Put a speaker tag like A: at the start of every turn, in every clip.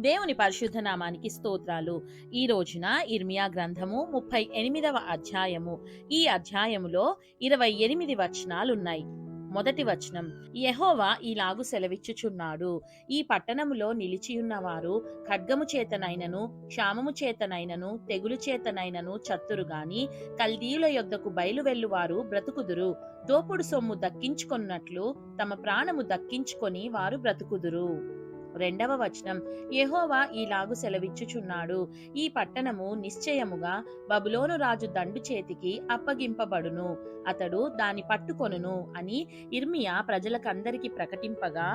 A: దేవుని పరిశుద్ధ నామానికి స్తోత్రాలు. ఈ రోజున ఇర్మియా గ్రంథము 38వ అధ్యాయము. ఈ అధ్యాయములో 28 వచనాలున్నాయి. మొదటి వచనం, యెహోవా ఈలాగు సెలవిచ్చుచున్నాడు, ఈ పట్టణములో నిలిచియున్నవారు ఖడ్గము చేతనైనను, క్షామము చేతనైనను, తెగులు చేతనైనను చత్తురు గాని, కల్దీయుల యొద్దకు బయలువెళ్ళువారు బ్రతుకుదురు. దోపుడు సొమ్ము దక్కించుకొన్నట్లు తమ ప్రాణము దక్కించుకొని వారు బ్రతుకుదురు. రెండవ వచనం, యెహోవా ఈలాగు సెలవిచ్చుచున్నాడు, ఈ పట్టణము నిశ్చయముగా బబులోను రాజు దండు చేతికి అప్పగింపబడును, అతడు దాని పట్టుకొనును అని ఇర్మియా ప్రజలకందరికి ప్రకటింపగా,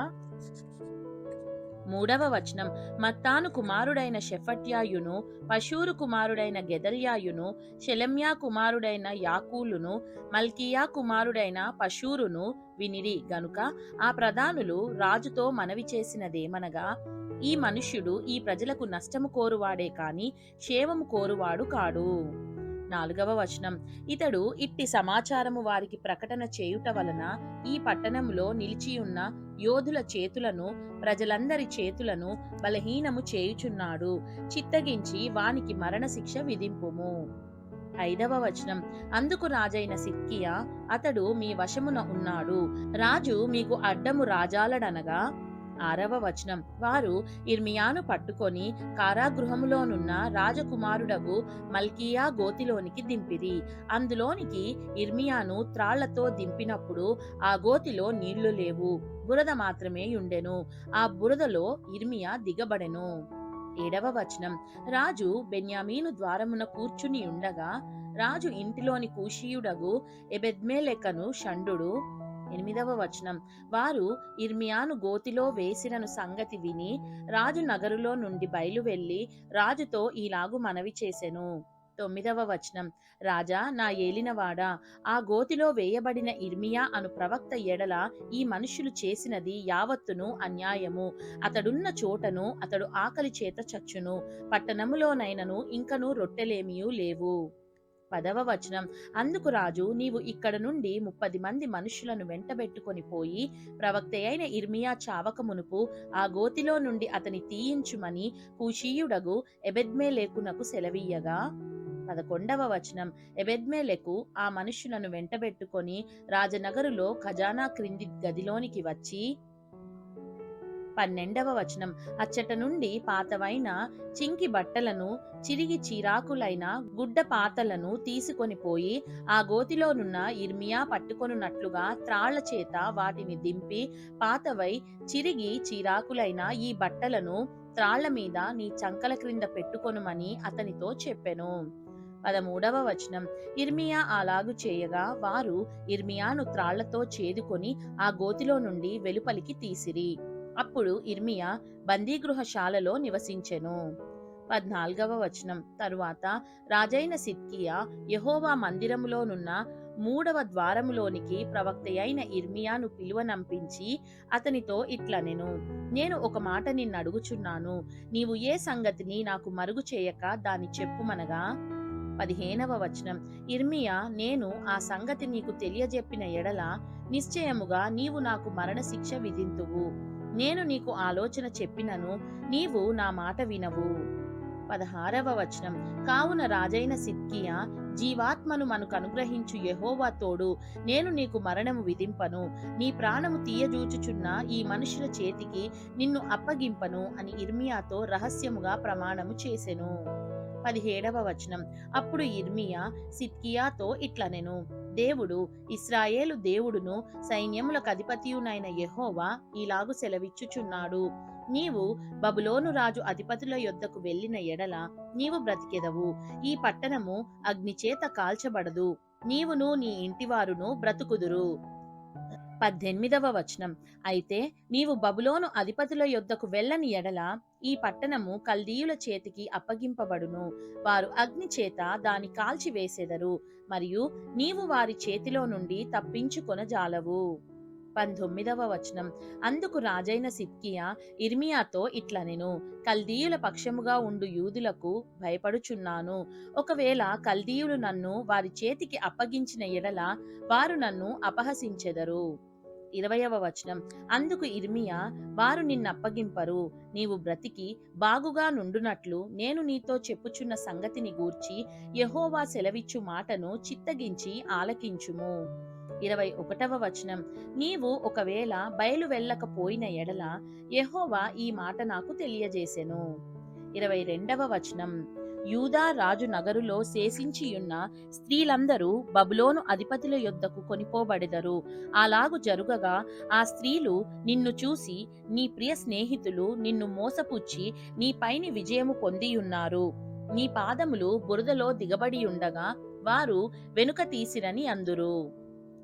A: మూడవ వచనం, మత్తాను కుమారుడైన షెఫట్యాయును, పషూరు కుమారుడైన గెదల్యాయును, షెలెమ్యా కుమారుడైన యాకూలును, మల్కియా కుమారుడైన పషూరును వినిరి గనుక ఆ ప్రధానులు రాజుతో మనవి చేసినదేమనగా, ఈ మనుష్యుడు ఈ ప్రజలకు నష్టము కోరువాడే కాని క్షేమము కోరువాడు కాడు. నాలుగవ వచనం, ఇతడు ఇట్టి సమాచారము వారికి ప్రకటన చేయుట వలన ఈ పట్టణములో నిలిచియున్న యోధుల చేతులను, ప్రజలందరి చేతులను బలహీనము చేయుచున్నాడు, చిత్తగించి వానికి మరణశిక్ష విధింపుము. ఐదవ వచనం, అందుకు రాజైన సిద్కియా, అతడు మీ వశమున ఉన్నాడు, రాజు మీకు అడ్డము రాజాలడనగా. ఆరవ వచనం, వారు ఇర్మియాను పట్టుకొని కారాగృహములోనున్న రాజకుమారుడగు మల్కియా గోతిలోనికి దింపిరి. అందులోనికి ఇర్మియాను త్రాళ్లతో దింపినప్పుడు ఆ గోతిలో నీళ్లు లేవు, బురద మాత్రమే ఉండెను. ఆ బురదలో ఇర్మియా దిగబడెను. ఏడవ వచనం, రాజు బెన్యామీను ద్వారమున కూర్చుని ఉండగా రాజు ఇంటిలోని కూషీయుడగు ఎబెద్మెలెకను షండు. ఎనిమిదవ వచనం, వారు ఇర్మియాను గోతిలో వేసిరను సంగతి విని రాజు నగరులో నుండి బయలువెళ్లి రాజుతో ఈలాగు మనవి చేసెను. తొమ్మిదవ వచనం, రాజా నా ఏలినవాడా, ఆ గోతిలో వేయబడిన ఇర్మియా అను ప్రవక్త ఎడల ఈ మనుష్యులు చేసినది యావత్తును అన్యాయము. అతడున్న చోటను అతడు ఆకలి చేత చచ్చును, పట్టణములోనైనను ఇంకను రొట్టెలేమియూ లేవు. పదవ వచనం, అందుకు రాజు, నీవు ఇక్కడ నుండి 30 మంది మనుషులను వెంటబెట్టుకొని పోయి ప్రవక్త అయిన ఇర్మియా చావక మునుపు ఆ గోతిలో నుండి అతని తీయించుమని కూషీయుడగు ఎబెద్మెలెకునకు సెలవీయగా. 11వ వచనం, ఎబెద్మెలెకు ఆ మనుషులను వెంటబెట్టుకొని రాజనగరులో ఖజానా క్రింది గదిలోనికి వచ్చి. 12వ వచనం, అచ్చట నుండి పాతవైన చింకి బట్టలను, చిరిగి చీరాకులైన గుడ్డ పాతలను తీసుకొని పోయి ఆ గోతిలోనున్న ఇర్మియా పట్టుకొనున్నట్లుగా త్రాళ్ల చేత వాటిని దింపి, పాతవై చిరిగి చీరాకులైన ఈ బట్టలను త్రాళ్ల మీద నీ చంకల క్రింద పెట్టుకొనుమని అతనితో చెప్పెను. 13వ వచనం, ఇర్మియా అలాగు చేయగా వారు ఇర్మియాను త్రాళ్లతో చేదుకొని ఆ గోతిలో నుండి వెలుపలికి తీసిరి. అప్పుడు ఇర్మియా బందీగృహశాలలో నివసించెను. 14వ వచనం, తరువాత రాజైన సిద్కియా యెహోవా మందిరములోనున్న 3వ ద్వారములోనికి ప్రవక్త అయిన ఇర్మియాను పిలువనంపించి అతనితో ఇట్లనెను, నేను ఒక మాట నిన్నడుగుచున్నాను, నీవు ఏ సంగతిని నాకు మరుగు చేయక దాని చెప్పుమనగా. 15వ వచనం, ఇర్మియా, నేను ఆ సంగతి నీకు తెలియజెప్పిన ఎడల నిశ్చయముగా నీవు నాకు మరణశిక్ష విధింతువు. నేను నీకు ఆలోచన చెప్పినను నీవు నా మాట వినవు. 16వ వచనం, కావున రాజైన సిద్కియా, జీవాత్మను మనకు అనుగ్రహించు యెహోవా తోడు, నేను నీకు మరణము విధింపను, నీ ప్రాణము తీయజూచుచున్న ఈ మనుషుల చేతికి నిన్ను అప్పగింపను అని ఇర్మియాతో రహస్యముగా ప్రమాణము చేసెను. 17వ వచనం, అప్పుడు ఇర్మియా సిద్కియాతో ఇట్లనెను, దేవుడు, ఇశ్రాయేలు దేవుడును సైన్యములకు అధిపతియునైన యెహోవా ఈలాగు సెలవిచ్చుచున్నాడు, నీవు బబులోను రాజు అధిపతుల యొద్దకు వెళ్ళిన ఎడల నీవు బ్రతికెదవు, ఈ పట్టణము అగ్నిచేత కాల్చబడదు, నీవును నీ ఇంటివారును బ్రతుకుదురు. 18వ వచనం, అయితే నీవు బబులోను అధిపతుల యొద్దకు వెళ్ళని ఎడల ఈ పట్టణము కల్దీయుల చేతికి అప్పగింపబడును, వారు అగ్ని చేత దాని కాల్చివేసెదరు, మరియు నీవు వారి చేతిలో నుండి తప్పించుకొనజాలవు. 19వ వచనం, అందుకు రాజైన సిద్కియా ఇర్మియాతో ఇట్లనెను, కల్దీయుల పక్షముగా ఉండు యూదులకు భయపడుచున్నాను. ఒకవేళ కల్దీయులు నన్ను వారి చేతికి అప్పగించిన ఎడల వారు నన్ను అపహసించెదరు. 20వ వచనం. అందుకు ఇర్మియా, వారు నిన్నప్పగింపరు, నీవు బ్రతికి బాగుగా నుండునట్లు నేను నీతో చెప్పుచున్న సంగతిని గూర్చి యెహోవా సెలవిచ్చు మాటను చిత్తగించి ఆలకించుము. 21వ వచనం. నీవు ఒకవేళ బయలు వెళ్ళకపోయిన ఎడల యెహోవా ఈ మాట నాకు తెలియజేసెను. 22వ వచనం. యూదా రాజు నగరులో శేషించియున్న స్త్రీలందరూ బబులోను అధిపతుల యొద్దకు కొనిపోబడెదరు. అలాగు జరుగగా ఆ స్త్రీలు నిన్ను చూసి, నీ ప్రియ స్నేహితులు నిన్ను మోసపుచ్చి నీ పైని విజయము పొందియున్నారు, నీ పాదములు బురదలో దిగబడియుండగా వారు వెనుక తీసిరని అందురు.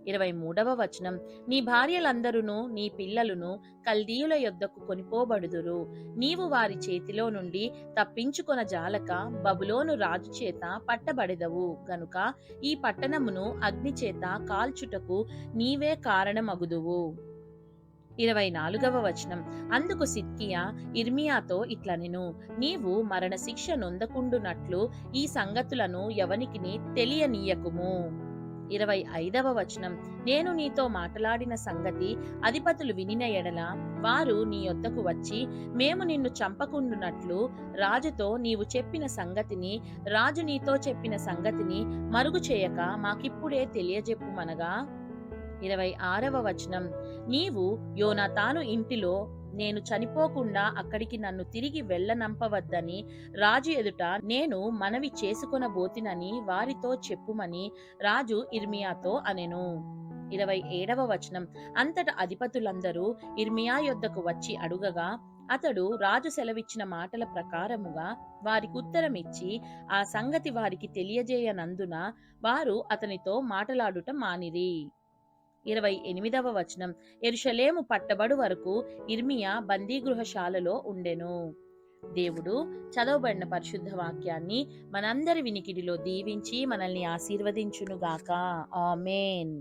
A: 23వ వచనం. నీ భార్యలందరును నీ పిల్లలును కల్దీయుల యొద్దకు కొనిపోబడుదురు, నీవు వారి చేతిలో నుండి తప్పించుకొన జాలక బబులోను రాజు చేత పట్టబడెదవు గనుక ఈ పట్టణమును అగ్ని చేత కాల్చుటకు నీవే కారణమగుదువు. 24వ వచనం. అందుకు సిద్కియా ఇర్మియాతో ఇట్లనెను, నీవు మరణశిక్ష నొందకుండునట్లు ఈ సంగతులను ఎవనికిని తెలియనీయకుము. 25వ వచనం. నేను నీతో మాట్లాడిన సంగతి అధిపతులు వినిన ఎడల వారు నీ యొద్దకు వచ్చి, మేము నిన్ను చంపకుండునట్లు రాజుతో నీవు చెప్పిన సంగతిని, రాజు నీతో చెప్పిన సంగతిని మరుగు చేయక మాకిప్పుడే తెలియజెప్పుమనగా. 26వ వచనం. నీవు యోనాతాను ఇంటిలో నేను చనిపోకుండా అక్కడికి నన్ను తిరిగి వెళ్ళనంపవద్దని రాజు ఎదుట నేను మనవి చేసుకొనబోతినని వారితో చెప్పుమని రాజు ఇర్మియాతో అనెను. 27వ వచనం. అంతట అధిపతులందరూ ఇర్మియా యొద్దకు వచ్చి అడుగగా అతడు రాజు సెలవిచ్చిన మాటల ప్రకారముగా వారికుత్తరమిచ్చి ఆ సంగతి వారికి తెలియజేయనందున వారు అతనితో మాటలాడుట మానిరి. 28వ వచనం. యెరూషలేము పట్టబడు వరకు ఇర్మియా బందీగృహశాలలో ఉండెను. దేవుడు చదవబడిన పరిశుద్ధ వాక్యాన్ని మనందరి వినికిడిలో దీవించి మనల్ని ఆశీర్వదించునుగాక. ఆమేన్.